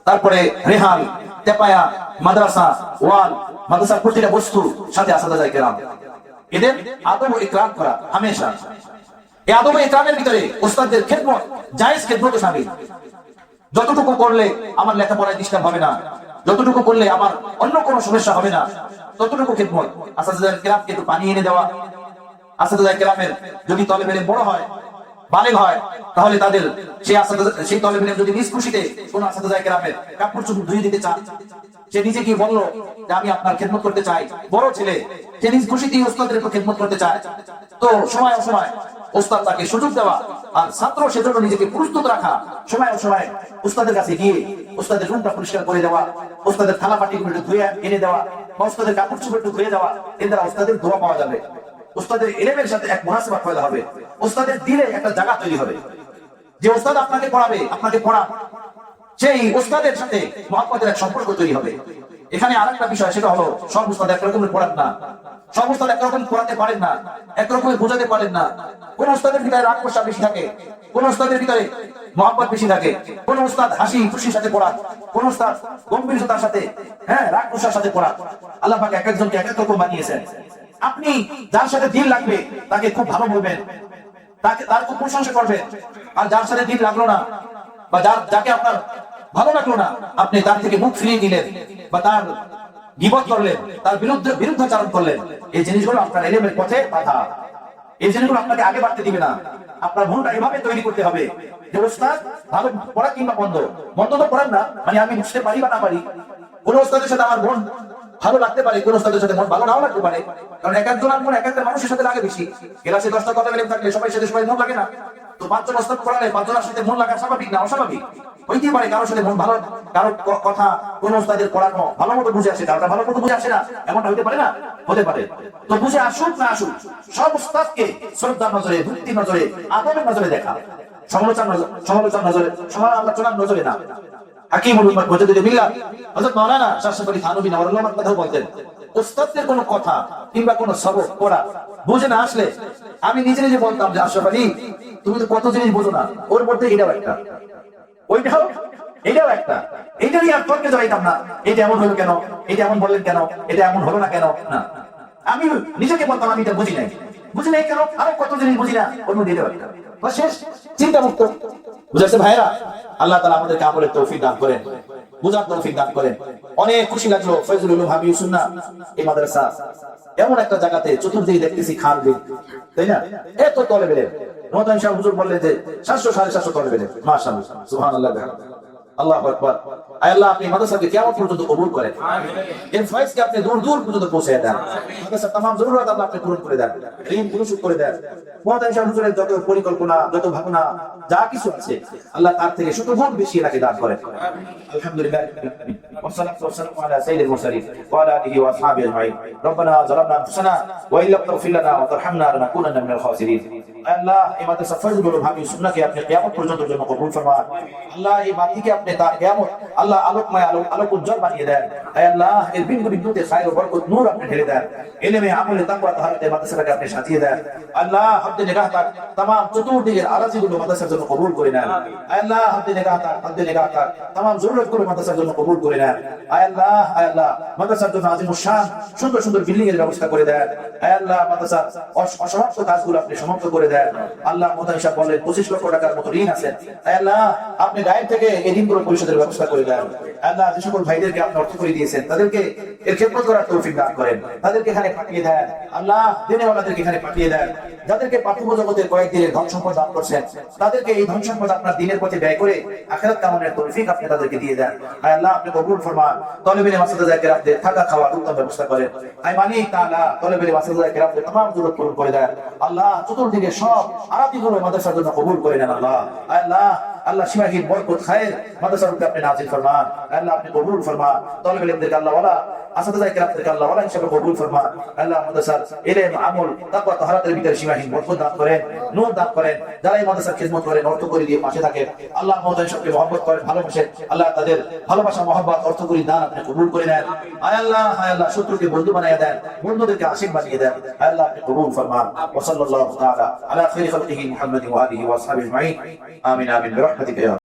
তারপরে রেহাল, তেপায়া, মাদ্রাসা, ওয়াল, মাদ্রাসার প্রতিটা বস্তু সাথে আসাদায়ে কেরাম, এদের আদব ও ইকরাম করা হামেশা। এই আদব ও ইকরামের ভিতরে উস্তাদদের খেদমত, জায়েজ খেদমত শামিল। যতটুকু করলে আমার লেখাপড়ায় ডিস্টার্ব হবে না, যতটুকু করলে আমার অন্য কোনো সমস্যা হবে না, ততটুকু খেদমত। আসাদায়ে কেরামকে একটু পানি এনে দেওয়া। আসাদায়ে কেরামের যদি তলেব ইলম বড় হয়, বালেগ হয়, তাহলে তাদের সেই তলেব ইলম যদি নিজ খুশিতে কোন আসাদায়ে কেরামের কাপড় চোপড় ধুয়ে দিতে চান, সে নিজে কি বললো যে আমি আপনার খেদমত করতে চাই, বড় ছেলে সে নিজ খুশিতেই ওস্তাদের একটু খেদমত করতে চায়, তো সময় অসময় ওস্তাদ তাকে সুযোগ দেওয়া, আর ছাত্র সেজন্য নিজেকে প্রস্তুত রাখা, সময় অসময় ওস্তাদের কাছে গিয়ে ওস্তাদের রুমটা পরিষ্কার করে দেওয়া, ওস্তাদের থালা বাটিগুলো একটু ধুয়ে এনে দেওয়া, বা ওস্তাদের কাপড় চোপড় একটু ধুয়ে দেওয়া। এর দ্বারা ওস্তাদের দোয়া পাওয়া যাবে, ওস্তাদের ইলমের সাথে এক মুনাসাবা পয়দা হবে, ওস্তাদের দিলে একটা জায়গা তৈরি হবে। যে ওস্তাদ আপনাকে পড়াবে, আপনাকে পড়া, সেই ওস্তাদের সাথে মহব্বতের এক সম্পর্ক তৈরি হবে। এখানে আরেকটা বিষয়, সেটা হলো সব ওস্তাদ একরকমের পড়ান না, সব ওস্তাদ একরকম পড়াতে পারেন না, একরকমের বোঝাতে পারেন না। কোন ওস্তাদের ভিতরে রাগ কষা বেশি থাকে, কোন ওস্তাদের ভিতরে মহব্বত বেশি থাকে, কোন ওস্তাদ হাসি খুশির সাথে পড়ান, কোন ওস্তাদ গম্ভীরতার সাথে, রাগ কষার সাথে পড়ান। আল্লাহ পাক এক একজনকে এক এক রকম বানিয়েছেন। আপনি যার সাথে দিল লাগবে তাকে খুব ভালো বলবেন, তার খুব প্রশংসা করবেন। আর যার সাথে দিল লাগলো না, বা যাকে আপনার ভালো লাগলো না, আপনি তার থেকে মুখ ফিরিয়ে দিলেন, বা তার গীবত করলেন, তার বিরুদ্ধাচারণ করলেন। এই জিনিসগুলো আপনার ইলমের পথে বাধা। এই জিনিসগুলো আপনাকে আগে বাড়তে দিবে না। আপনার মনটা এভাবে তৈরি করতে হবে যে ওস্তাদ ভালো পড়া কিংবা মন্দ তো পড়ান না, মানে আমি বুঝতে পারি বা না পারি। কোন ওস্তাদের সাথে আমার মন ভালো লাগতে পারে, কোন ওস্তাদের সাথে মন ভালো নাও লাগতে পারে, কারণ এক একজন মন এক একটা মানুষের সাথে লাগে বেশি। ক্লাসে 10টা কথা বলে থাকলে সবাই সাথে সবাই মন লাগে না, তো 5 জন ওস্তাদ পড়ালে 5 জনের সাথে মন লাগা স্বাভাবিক না অস্বাভাবিক? হইতেই পারে কারোর সাথে মন ভালো, কারো কথা কোন ওস্তাদের পড়ানো ভালো মতো বুঝে আসে, কারোটা ভালো মতো বুঝে আসে না, এমনটা হইতে পারে না? হতে পারে। তো বুঝে আসুক না আসুক, সব ওস্তাদকে শ্রদ্ধার নজরে, ভক্তির নজরে, আদবের নজরে দেখা, সমালোচনার নজরে, সমালোচনার নজরে না। হাকিমুল উম্মাত মুজাদ্দিদ মিল্লাত হযরত মাওলানা শাহ শরীফ আলী থানভী নওয়ারুল্লাহর কথা বলতেন, ওস্তাদের কোনো কথা কিংবা কোনো সবক পড়া বুঝে না আসলে আমি নিজে নিজে বলতাম যে আশরাফ আলী তুমি তো কত জিনিস বোঝো না, ওর মধ্যে এটাও একটা, ওইটাও এটাও একটা, এইটা নিয়ে আর তর্কে জড়াইতাম না। এটা এমন হলো কেন, এটা এমন বললেন কেন, এটা এমন হলো না কেন, না। আমি নিজেকে বলতাম আমি এটা বুঝি নাই কেন, আরো কত জিনিস বুঝি না, ওর মধ্যে এটাও একটা, শেষ, চিন্তা মুক্ত। বুঝাচ্ছে ভাইরা? আল্লাহ তাআলা আমাদেরকে আমলের তৌফিক দান করেন, বুঝার তৌফিক দান করেন। অনেক খুশি লাগলো ফয়জুল উলুম হাবিব সুন্নাহ এই মাদ্রাসা এমন একটা জায়গাতে, চতুর্দিকে দেখতেছি খাল বিল, তাই না? এত তলেব ইলম। মোহতামিম সাহেব হুজুর বললেন যে 700 750 তলেব ইলম, মাশাআল্লাহ, সুবহানাল্লাহ। আল্লাহু আকবার। আয় আল্লাহ, আপনি মাদ্রাসাকে কিয়ামত পর্যন্ত কবুল করেন, এর ফয়েজকে আপনি দূর দূর পর্যন্ত পৌঁছে দেন, মাদ্রাসার तमाम জরুরত আল্লাহ আপনি পূরণ করে দেন, ঋণ পরিশোধ করে দেন। মহতামিম শাহ হুজুরের যত পরিকল্পনা, যত ভাবনা, যা কিছু আছে আল্লাহ তার থেকে শতগুণ বেশি এনাকে দান করেন। আলহামদুলিল্লাহ والصلاة والسلام على سيد المرسلين وعلى آله وأصحابه أجمعين. ربنا ظلمنا أنفسنا وإن لم تغفر لنا وترحمنا لنكونن من الخاسرين. আল্লাহ এই মাদ্রাসা ফয়জুল ভাবি সুন্নাহকে আপনি কিয়ামত পর্যন্ত জন্য কবুল ফরমান। আল্লাহ এই বাতিকে আপনি তার কিয়ামত আল্লাহ আলোকময় আলোক উজ্জ্বল বানিয়ে দেন। আয় আল্লাহ এর বিন্দুতে খায়র ও বরকত নূর আপনি ঢেলে দেন। ইলমে আমলে তাকওয়া তাহারাতে মাদ্রাসাটাকে আপনি সাজিয়ে দেন। আল্লাহ হদ্দে নিগাহ তাক तमाम চতুর্দিকের আরাজিগুলো মাদ্রাসার জন্য কবুল করে নেন। আয় আল্লাহ হদ্দে নিগাহ তাক तमाम জরুরতগুলো মাদ্রাসার জন্য কবুল করে নেন। আয় আল্লাহ মাদ্রাসার জন্য আজিমুশ শান সুন্দর সুন্দর বিল্ডিং এর ব্যবস্থা করে দেন। আয় আল্লাহ মাদ্রাসার অসমাপ্ত কাজগুলো আপনি সমাপ্ত করে দেন। আল্লাহ মুহতামিম সাহেব বলেন 25 লক্ষ টাকার মতো ঋণ আছে। আয় আল্লাহ আপনি গায়েব থেকে এই ঋণগুলো পরিশোধের ব্যবস্থা করে দেন। আল্লাহ যে সকল ভাইদেরকে আপনি অর্থ করে দিয়েছেন তাদেরকে এর খেদমত করার তৌফিক দান করেন, তাদেরকে এখানে পাঠিয়ে দেন। আল্লাহ দিনেওয়ালাদেরকে এখানে পাঠিয়ে দেন, যাদেরকে পার্থিব জগতের কয়েকদিনের ধন সম্পদ দান করছেন তাদেরকে এই ধন সম্পদ আপনার দ্বীনের পথে ব্যয় করে আখিরাত কামনের তৌফিক আপনি তাদেরকে দিয়ে দেন। আয় আল্লাহ আপনি কবুল ফরমান। তলেবে মাসাদায়ে কেরামদের থাকা খাওয়ার উত্তম ব্যবস্থা করেন। আয় মালিক তাআলা তলেবে মাসাদায়ে কেরামদের तमाम জরুরত পূরণ করে দেন। আল্লাহ চতুর্দিকে সব আরাবিগুলো মাদ্রাসার জন্য কবুল করে নেন। আল্লাহ আল্লাহ সীমাহীন বরকত খায়ের মাদ্রাসার উপরে আপনি নাযিল ফরমান। আল্লাহ আপনি কবুল ফরমান। তলেবে ইলমদেরকে আল্লাহ ওয়ালা আসাদায়ে কেরামদেরকে আল্লাহ ওয়ালা হিসেবে কবুল ফরমান। আল্লাহ মাদ্রাসার ইলম আমল তাকওয়া তাহারাতের ভিতরে সীমাহীন বরকত দান করেন, নূর দান করেন। যারা এই মাদ্রাসার খিদমত করেন, অর্থ করে দিয়ে পাশে থাকেন, আল্লাহ মুহতামিম সাহেবকে মহব্বত করেন, ভালোবাসেন, আল্লাহ তাদের ভালোবাসা মহব্বত অর্থ করে দান আপনি কবুল করে নেন। আয় আল্লাহ শত্রুকে বন্ধু বানিয়ে দেন, বন্ধুদেরকে আশিক বানিয়ে দেন। আয় আল্লাহ আপনি কবুল ফরমান। ওয়া সাল্লাল্লাহু তাআলা আলা খায়রি খালকিহি মুহাম্মাদিন ওয়া আলিহি ওয়া আসহাবিহি আজমাইন। আমিন আমিন বিরহমাতিকা ইয়া